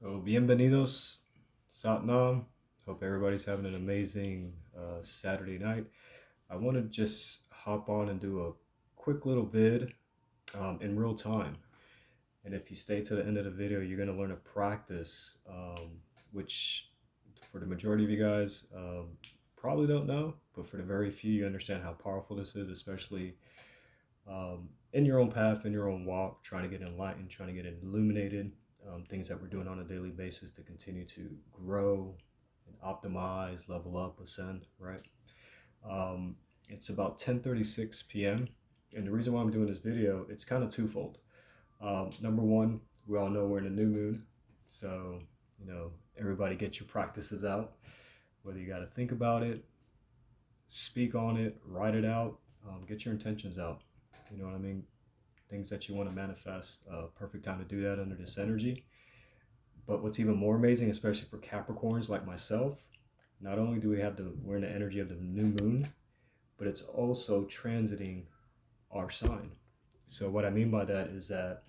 So, bienvenidos, Satnam. Hope everybody's having an amazing Saturday night. I want to just hop on and do a quick little vid in real time. And if you stay to the end of the video, you're going to learn a practice, which for the majority of you guys probably don't know, but for the very few, you understand how powerful this is, especially in your own path, in your own walk, trying to get enlightened, trying to get illuminated, things that we're doing on a daily basis to continue to grow and optimize, level up, ascend, right? It's about 10:36 p.m. And the reason why I'm doing this video, it's kind of twofold. Number one, we all know we're in a new moon. So, everybody get your practices out, whether you got to think about it, speak on it, write it out, get your intentions out. You know what I mean? Things that you want to manifest. Perfect time to do that under this energy. But what's even more amazing, especially for Capricorns like myself, not only do we're in the energy of the new moon, but it's also transiting our sign. So what I mean by that is that,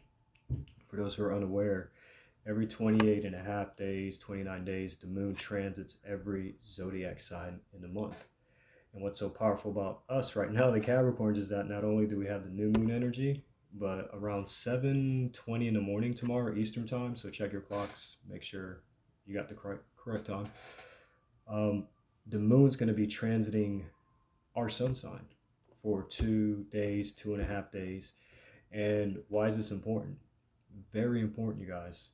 for those who are unaware, every 28 and a half days, 29 days, the moon transits every zodiac sign in the month. And what's so powerful about us right now, the Capricorns, is that not only do we have the new moon energy, but around 7:20 in the morning tomorrow Eastern time, so check your clocks, make sure you got the correct time. The moon's going to be transiting our sun sign for 2 days, 2.5 days. And why is this important? Very important, you guys.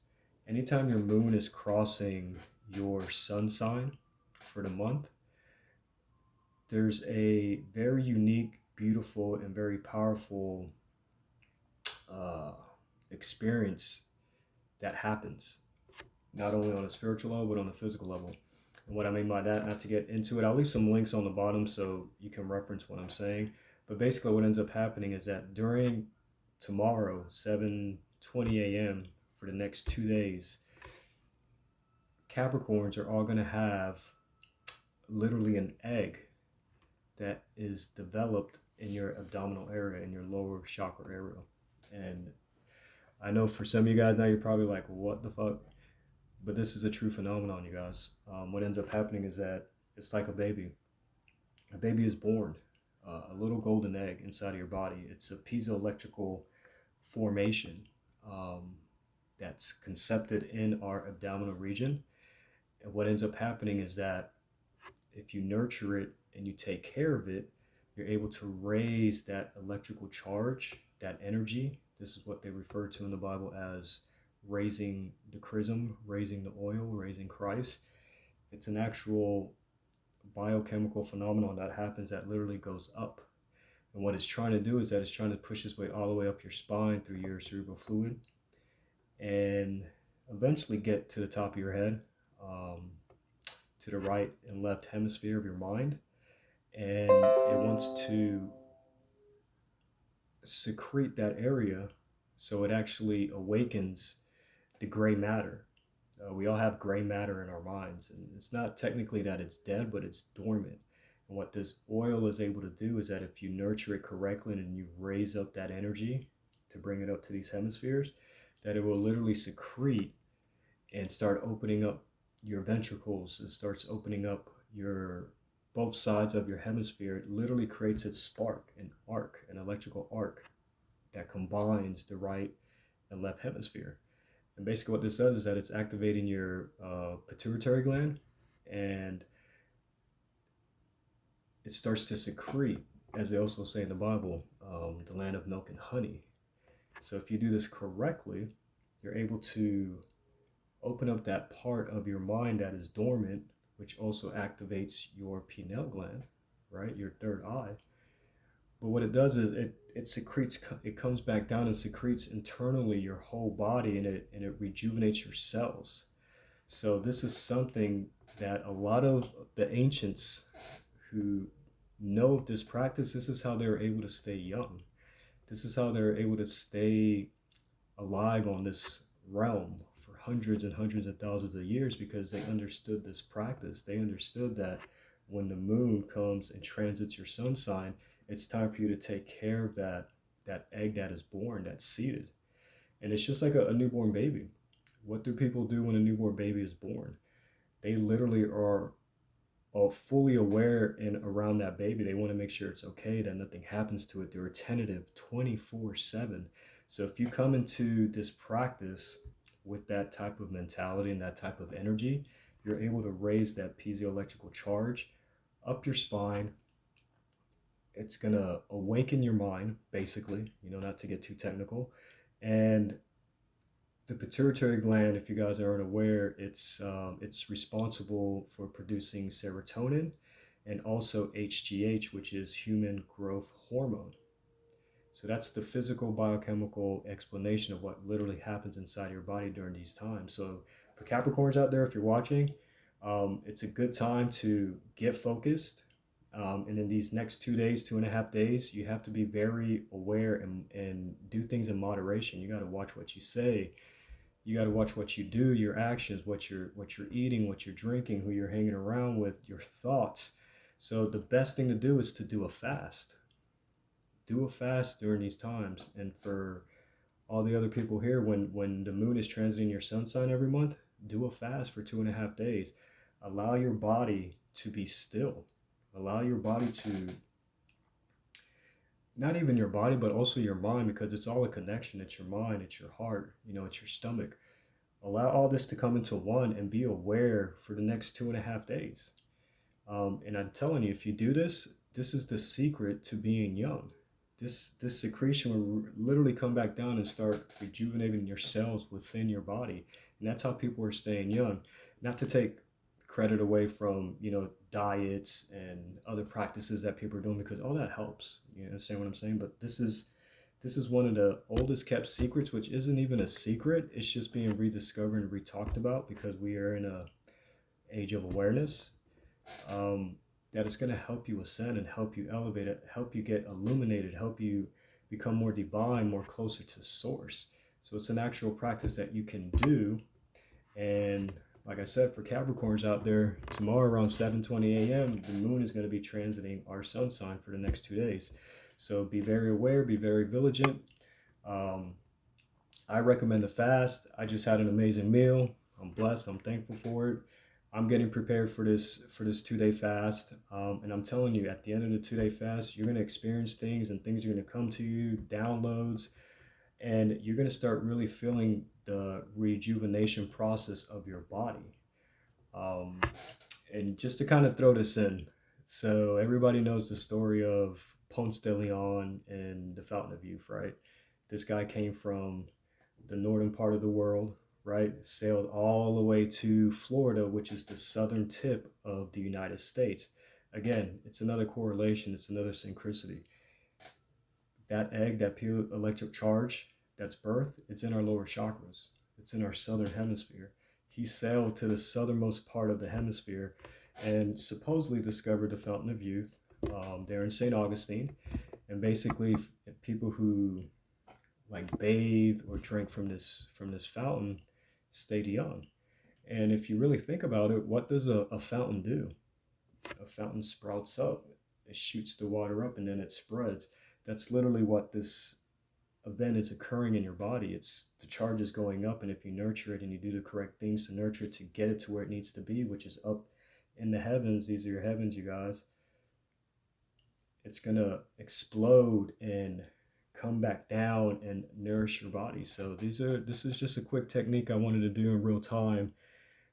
Anytime your moon is crossing your sun sign for the month, there's a very unique, beautiful, and very powerful experience that happens, not only on a spiritual level, but on a physical level. And what I mean by that, not to get into it, I'll leave some links on the bottom so you can reference what I'm saying. But basically what ends up happening is that during tomorrow, 7:20 a.m., for the next 2 days, Capricorns are all going to have literally an egg that is developed in your abdominal area, in your lower chakra area. And I know for some of you guys now, you're probably like, what the fuck? But this is a true phenomenon, you guys. What ends up happening is that it's like a baby. A baby is born, a little golden egg inside of your body. It's a piezoelectrical formation that's concepted in our abdominal region. And what ends up happening is that if you nurture it and you take care of it, you're able to raise that electrical charge, that energy. This is what they refer to in the Bible as raising the chrism, raising the oil, raising Christ. It's an actual biochemical phenomenon that happens that literally goes up. And what it's trying to do is that it's trying to push its way all the way up your spine through your cerebral fluid and eventually get to the top of your head, to the right and left hemisphere of your mind. And it wants to secrete that area so it actually awakens the gray matter. We all have gray matter in our minds, and it's not technically that it's dead, but it's dormant. And what this oil is able to do is that if you nurture it correctly and you raise up that energy to bring it up to these hemispheres, that it will literally secrete and start opening up your ventricles. It starts opening up your both sides of your hemisphere. It literally creates a spark, an arc, an electrical arc that combines the right and left hemisphere. And basically what this does is that it's activating your pituitary gland, and it starts to secrete, as they also say in the Bible, the land of milk and honey. So if you do this correctly, you're able to open up that part of your mind that is dormant, which also activates your pineal gland, right? Your third eye. But what it does is it secretes, it comes back down and secretes internally your whole body, and it rejuvenates your cells. So this is something that a lot of the ancients who know of this practice, this is how they were able to stay young. This is how they're able to stay alive on this realm for hundreds and hundreds of thousands of years, because they understood this practice. They understood that when the moon comes and transits your sun sign, it's time for you to take care of that egg that is born, that's seeded. And it's just like a newborn baby. What do people do when a newborn baby is born? They literally are fully aware and around that baby. They want to make sure it's okay, that nothing happens to it. They're attentive 24/7. So if you come into this practice with that type of mentality and that type of energy, you're able to raise that piezoelectrical charge up your spine. It's going to awaken your mind, basically, not to get too technical. And the pituitary gland, if you guys aren't aware, it's responsible for producing serotonin and also HGH, which is human growth hormone. So that's the physical biochemical explanation of what literally happens inside your body during these times. So for Capricorns out there, if you're watching, it's a good time to get focused. And in these next 2 days, 2.5 days, you have to be very aware and do things in moderation. You got to watch what you say. You got to watch what you do, your actions, what you're eating, what you're drinking, who you're hanging around with, your thoughts. So the best thing to do is to do a fast. Do a fast during these times. And for all the other people here, when the moon is transiting your sun sign every month, do a fast for 2.5 days. Allow your body to be still. Allow your body to, not even your body, but also your mind, because it's all a connection. It's your mind, it's your heart, it's your stomach. Allow all this to come into one and be aware for the next 2.5 days. And I'm telling you, if you do this, this is the secret to being young. This secretion will literally come back down and start rejuvenating your cells within your body, and that's how people are staying young. Not to take credit away from diets and other practices that people are doing, because all that helps. You understand what I'm saying? But this is one of the oldest kept secrets, which isn't even a secret. It's just being rediscovered and re-talked about because we are in a age of awareness. That is going to help you ascend and help you elevate it, help you get illuminated, help you become more divine, more closer to source. So it's an actual practice that you can do. And like I said, for Capricorns out there, tomorrow around 7:20 a.m., the moon is going to be transiting our sun sign for the next 2 days. So be very aware, be very vigilant. Um, I recommend the fast. I just had an amazing meal. I'm blessed. I'm thankful for it. I'm getting prepared for this 2 day fast, and I'm telling you, at the end of the 2 day fast, you're gonna experience things, and things are gonna come to you, downloads, and you're gonna start really feeling the rejuvenation process of your body. Um, and just to kind of throw this in, so everybody knows the story of Ponce de Leon and the Fountain of Youth, right? This guy came from the northern part of the world, right? Sailed all the way to Florida, which is the southern tip of the United States. Again, it's another correlation, it's another synchronicity. That egg, that pure electric charge, that's birth, it's in our lower chakras, it's in our southern hemisphere. He sailed to the southernmost part of the hemisphere and supposedly discovered the Fountain of Youth there in St. Augustine. And basically, people who like bathe or drink from this fountain stayed young. And if you really think about it, what does a fountain do? A fountain sprouts up, it shoots the water up, and then it spreads. That's literally what this event is occurring in your body. It's the charge is going up, and if you nurture it and you do the correct things to nurture it to get it to where it needs to be, which is up in the heavens, these are your heavens, you guys, it's gonna explode and come back down and nourish your body. So this is just a quick technique I wanted to do in real time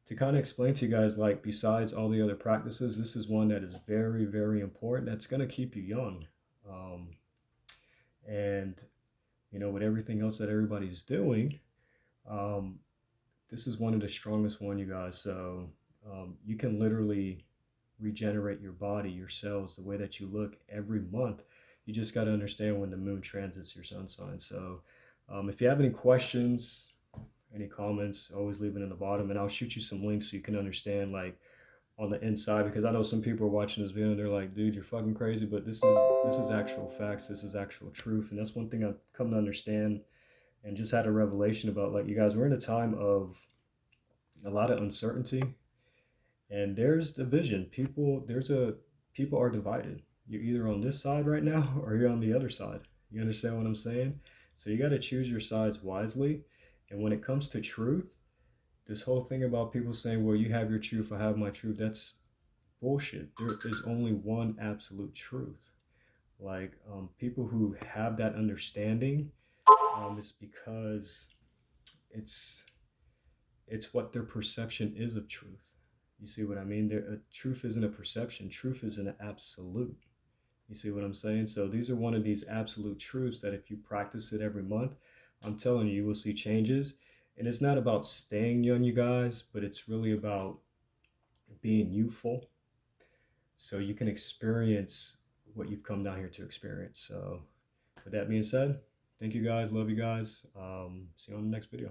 to kind of explain to you guys, like, besides all the other practices, this is one that is very, very important. That's going to keep you young. Um, and, with everything else that everybody's doing, um, this is one of the strongest one, you guys. So you can literally regenerate your body, your cells, the way that you look every month. You just got to understand when the moon transits your sun sign. So if you have any questions, any comments, always leave it in the bottom, and I'll shoot you some links so you can understand, like, on the inside, because I know some people are watching this video and they're like, dude, you're fucking crazy, but this is actual facts, this is actual truth. And that's one thing I've come to understand and just had a revelation about. Like, you guys, we're in a time of a lot of uncertainty, and there's division. People are divided. You're either on this side right now or you're on the other side. You understand what I'm saying? So you got to choose your sides wisely. And when it comes to truth, This whole thing about people saying, well, you have your truth, I have my truth, that's bullshit. There is only one absolute truth. Like, people who have that understanding, it's because it's it's what their perception is of truth. You see what I mean? Truth isn't a perception. Truth is an absolute. You see what I'm saying? So these are one of these absolute truths that if you practice it every month, I'm telling you, you will see changes. And it's not about staying young, you guys, but it's really about being youthful so you can experience what you've come down here to experience. So with that being said, thank you guys. Love you guys. See you on the next video.